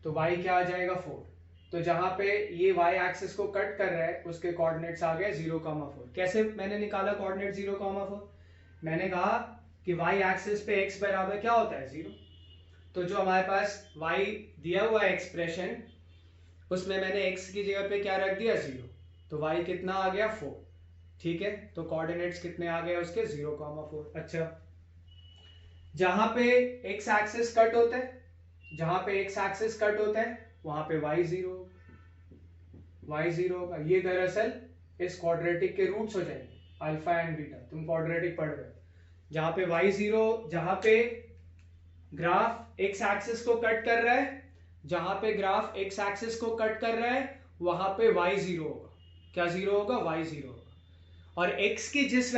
तो y क्या आ जाएगा, 4। तो जहां पे ये y एक्सिस को कट कर रहा है उसके कोऑर्डिनेट्स आ गए 0,4। कैसे मैंने निकाला कोऑर्डिनेट 0,4? मैंने कहा कि y एक्सिस पे x बराबर क्या होता है, 0। तो जो हमारे पास y दिया हुआ है एक्सप्रेशन, उसमें मैंने x की जगह पे क्या रख दिया, 0। तो y कितना आ गया, 4। ठीक है, तो कोऑर्डिनेट्स कितने आ गए उसके, 0,4। अच्छा, जहां पे x एक्सिस कट होता है, जहां पे x एक्सिस कट होता है वहां पे y 0 होगा। ये दरअसल इस क्वाड्रेटिक के रूट्स हो जाएंगे, अल्फा एंड बीटा। तुम क्वाड्रेटिक पढ़ रहे हो, जहां पे y 0, जहां पे ग्राफ x एक्सिस को कट कर रहा है, जहां पे ग्राफ x एक्सिस को कट कर रहा है वहां पे y 0 होगा। क्या 0 होगा, y 0 होगा। और x की जिस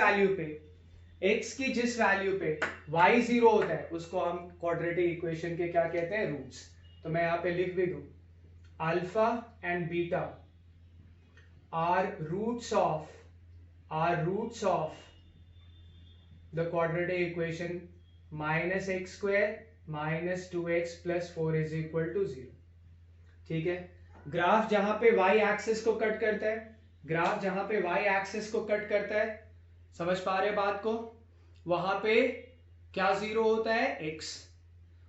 वैल्यू पे y 0 होता है उसको हम क्वाड्रेटिक इक्वेशन के क्या कहते हैं, रूट्स। तो मैं यहां पे लिख भी दूं, alpha and beta are roots of the quadratic equation -x² -2x + 4 is equal to 0। ठीक है, ग्राफ जहां पे y एक्सिस को कट करता है, समझ पा रहे बात को, वहां पे क्या 0 होता है, x।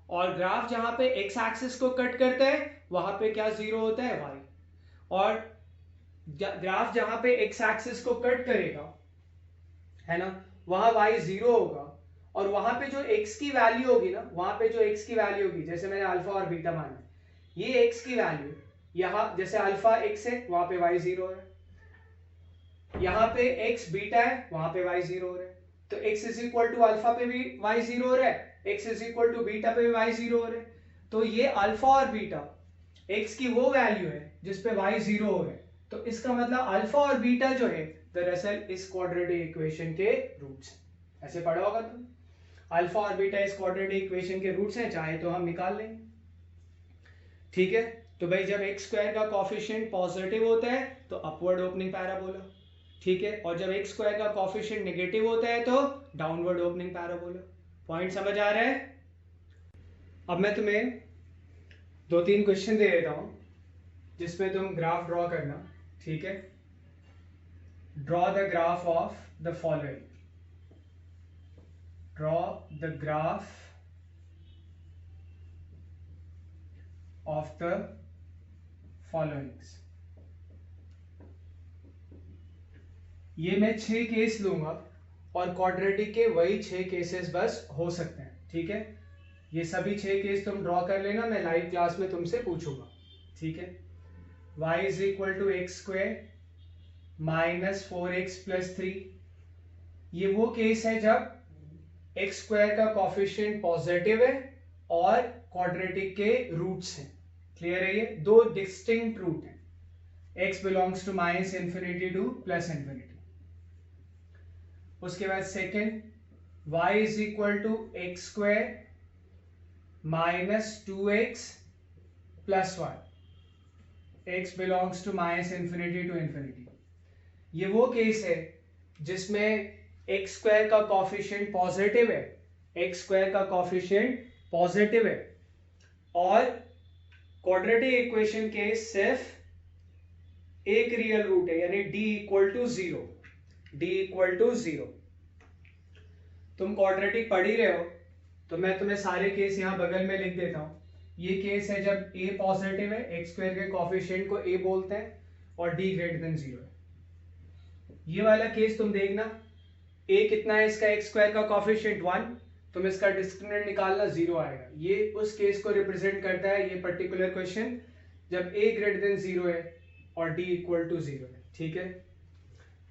और ग्राफ जहां पे x एक्सिस को कट करता है वहां पे क्या 0 होता है, y। और ग्राफ जहां पे x एक्सिस को कट करेगा, है ना, वहां y 0 होगा। और वहां पे जो x की वैल्यू होगी ना, जैसे मैंने अल्फा और बीटा माना, ये x की वैल्यू यहां जैसे अल्फा x है वहां पे y 0 है, यहां पे x बीटा है वहां पे y 0 हो रहा है। तो x is equal to alpha पे भी y 0 हो रहा है, x is equal to beta पे भी y 0 हो रहा है। तो ये अल्फा और बीटा x की वो वैल्यू है जिस पे y 0 हो रहा है। तो इसका मतलब अल्फा और बीटा जो है दरअसल इस क्वाड्रेटिक इक्वेशन के रूट्स। ऐसे पढ़ा होगा तुम, अल्फा और बीटा इस क्वाड्रेटिक इक्वेशन के रूट्स हैं, चाहे तो हम निकाल लेंगे। ठीक है, तो भाई जब x² का कोफिशिएंट पॉजिटिव होता है तो अपवर्ड ओपनिंग पैराबोला। ठीक है, और जब x² का कोफिशिएंट नेगेटिव होता है तो डाउनवर्ड ओपनिंग पैराबोला। पॉइंट समझ आ रहा है? अब मैं तुम्हें 2-3 क्वेश्चन दे देता हूं जिसमें तुम ग्राफ ड्रॉ करना। ठीक है, draw the graph of the following. Draw the graph of the followings. ये मैं 6 केस लूंगा और क्वाड्रेटिक के वही 6 केसेस बस हो सकते हैं। ठीक है, ये सभी 6 केस तुम ड्रॉ कर लेना, मैं लाइव क्लास में तुमसे पूछूंगा, ठीक है। y is equal to x square minus 4x plus 3, ये वो केस है जब एक्स स्क्वायर का कॉफिशिएंट पॉजिटिव है और क्वाड्रेटिक के रूट्स हैं। क्लियर है? ये दो डिस्टिंक्ट रूट हैं, x belongs to minus infinity to plus infinity. उसके बाद second, y is equal to x square minus 2x plus 1, x belongs to minus infinity to infinity. ये वो केस है जिसमें एक्स स्क्वायर का कॉफिशिएंट पॉजिटिव है, x square का coefficient positive है और क्वाड्रेटिक इक्वेशन के सिर्फ एक रियल रूट है, यानी d equal to 0, d equal to 0। तुम क्वाड्रेटिक पढ़ ही रहे हो तो मैं तुम्हें सारे केस यहां बगल में लिख देता हूं। ये केस है जब a पॉजिटिव है, एक्स स्क्वायर के कॉफिशिएंट को a बोलते हैं और d ग्रेटर देन 0 है। ये वाला केस तुम देखना, a कितना है इसका, एक्स स्क्वायर का कॉफिशिएंट 1, तुम इसका डिस्क्रिमिनेंट निकालना 0 आएगा। ये उस केस को रिप्रेजेंट करता है ये पर्टिकुलर क्वेश्चन जब a ग्रेटर देन 0 है और d इक्वल टू 0 है, ठीक है।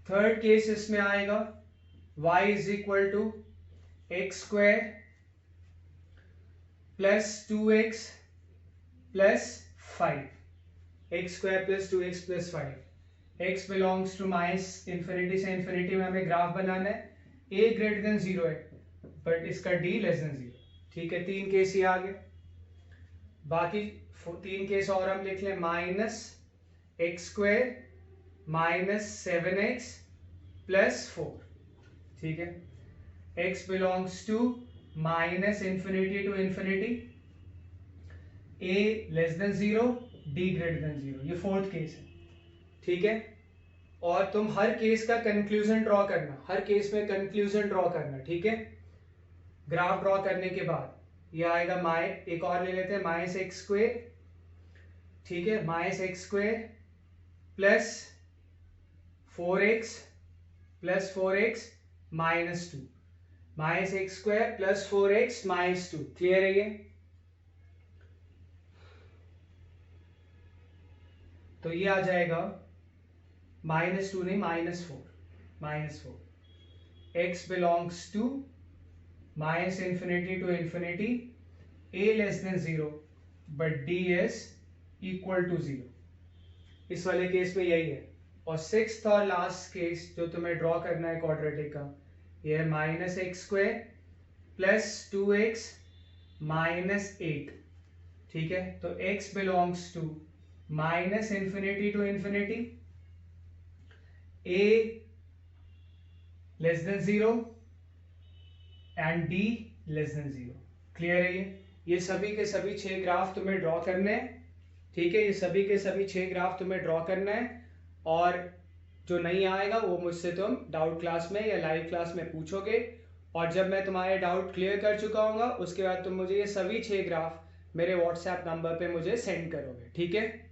थर्ड केस इसमें आएगा y is equal to x square plus 2x plus 5, x square plus 2x plus 5, x belongs to minus infinity से इंफिनिटी में हमें ग्राफ बनाना है, a ग्रेटर देन 0 है बट इसका d लेस देन 0, ठीक है। 3 केस ये आ गए, बाकी 3 केस और हम लिख लें, minus x square minus 7x plus 4, ठीक है। x belongs to minus infinity to infinity, a less than 0, d greater than 0, ये फोर्थ केस है, ठीक है। और तुम हर केस का कंक्लूजन ड्रॉ करना, हर केस में कंक्लूजन ड्रॉ करना, ठीक है। ग्राफ ड्रॉ करने के बाद ये आएगा एक और ले लेते हैं, माइनस एक्स स्क्वायर, ठीक है, minus x square plus 4x plus 4x minus 2, minus x square plus 4x minus 2। Clear है ये? तो ये आ जाएगा माइनस 2 नहीं minus 4, minus 4, x belongs to minus infinity to infinity, a less than 0 but d is equal to 0। इस वाले case में यही है। और सिक्स्थ और लास्ट केस जो तुम्हें ड्रॉ करना है क्वाड्रेटिक का, ये है minus x square plus 2x minus 8, ठीक है। तो x belongs to minus infinity to infinity, a less than 0 and d less than 0। Clear है ये सभी के सभी 6 ग्राफ तुम्हें ड्रॉ करने हैं, ठीक है। ये सभी के सभी 6 ग्राफ तुम्हें ड्रॉ करना है और जो नहीं आएगा वो मुझसे तुम डाउट क्लास में या लाइव क्लास में पूछोगे और जब मैं तुम्हारे डाउट क्लियर कर चुका हूँगा उसके बाद तुम मुझे ये सभी 6 ग्राफ मेरे व्हाट्सएप नंबर पे मुझे सेंड करोगे, ठीक है।